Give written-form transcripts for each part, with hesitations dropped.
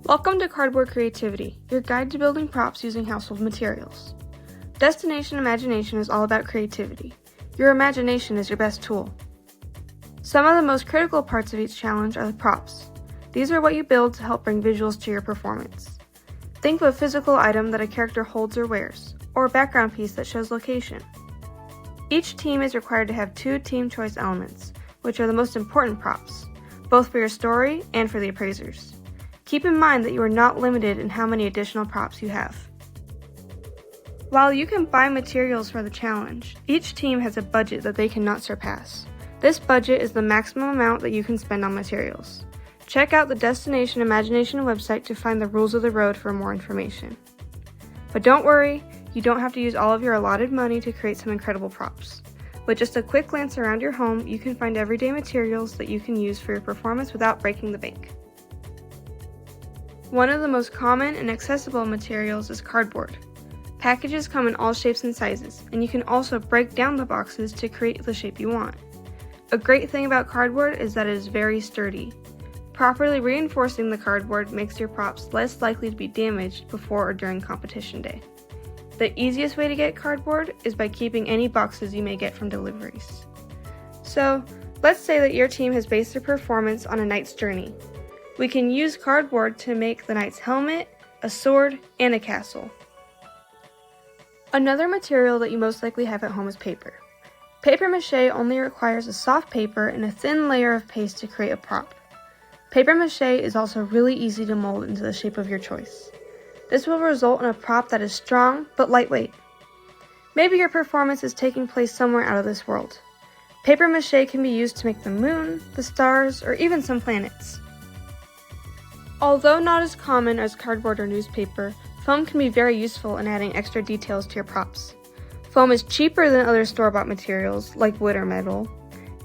Welcome to Cardboard Creativity, your guide to building props using household materials. Destination Imagination is all about creativity. Your imagination is your best tool. Some of the most critical parts of each challenge are the props. These are what you build to help bring visuals to your performance. Think of a physical item that a character holds or wears, or a background piece that shows location. Each team is required to have 2 team choice elements, which are the most important props, both for your story and for the appraisers. Keep in mind that you are not limited in how many additional props you have. While you can buy materials for the challenge, each team has a budget that they cannot surpass. This budget is the maximum amount that you can spend on materials. Check out the Destination Imagination website to find the rules of the road for more information. But don't worry, you don't have to use all of your allotted money to create some incredible props. With just a quick glance around your home, you can find everyday materials that you can use for your performance without breaking the bank. One of the most common and accessible materials is cardboard. Packages come in all shapes and sizes, and you can also break down the boxes to create the shape you want. A great thing about cardboard is that it is very sturdy. Properly reinforcing the cardboard makes your props less likely to be damaged before or during competition day. The easiest way to get cardboard is by keeping any boxes you may get from deliveries. So, let's say that your team has based their performance on a knight's journey. We can use cardboard to make the knight's helmet, a sword, and a castle. Another material that you most likely have at home is paper. Paper mache only requires a soft paper and a thin layer of paste to create a prop. Paper mache is also really easy to mold into the shape of your choice. This will result in a prop that is strong but lightweight. Maybe your performance is taking place somewhere out of this world. Paper mache can be used to make the moon, the stars, or even some planets. Although not as common as cardboard or newspaper, foam can be very useful in adding extra details to your props. Foam is cheaper than other store-bought materials like wood or metal,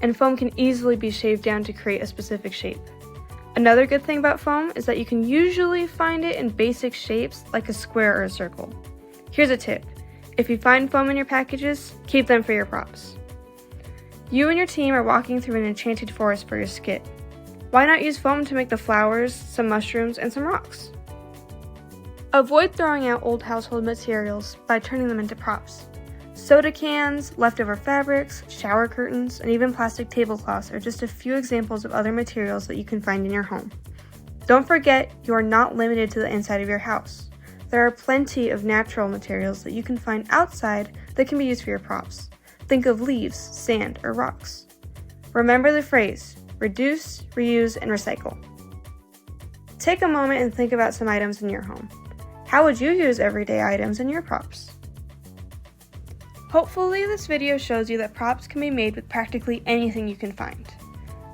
and foam can easily be shaved down to create a specific shape. Another good thing about foam is that you can usually find it in basic shapes like a square or a circle. Here's a tip: if you find foam in your packages, keep them for your props. You and your team are walking through an enchanted forest for your skit. Why not use foam to make the flowers, some mushrooms, and some rocks? Avoid throwing out old household materials by turning them into props. Soda cans, leftover fabrics, shower curtains, and even plastic tablecloths are just a few examples of other materials that you can find in your home. Don't forget, you are not limited to the inside of your house. There are plenty of natural materials that you can find outside that can be used for your props. Think of leaves, sand, or rocks. Remember the phrase: reduce, reuse, and recycle. Take a moment and think about some items in your home. How would you use everyday items in your props? Hopefully this video shows you that props can be made with practically anything you can find.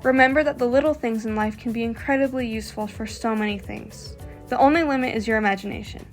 Remember that the little things in life can be incredibly useful for so many things. The only limit is your imagination.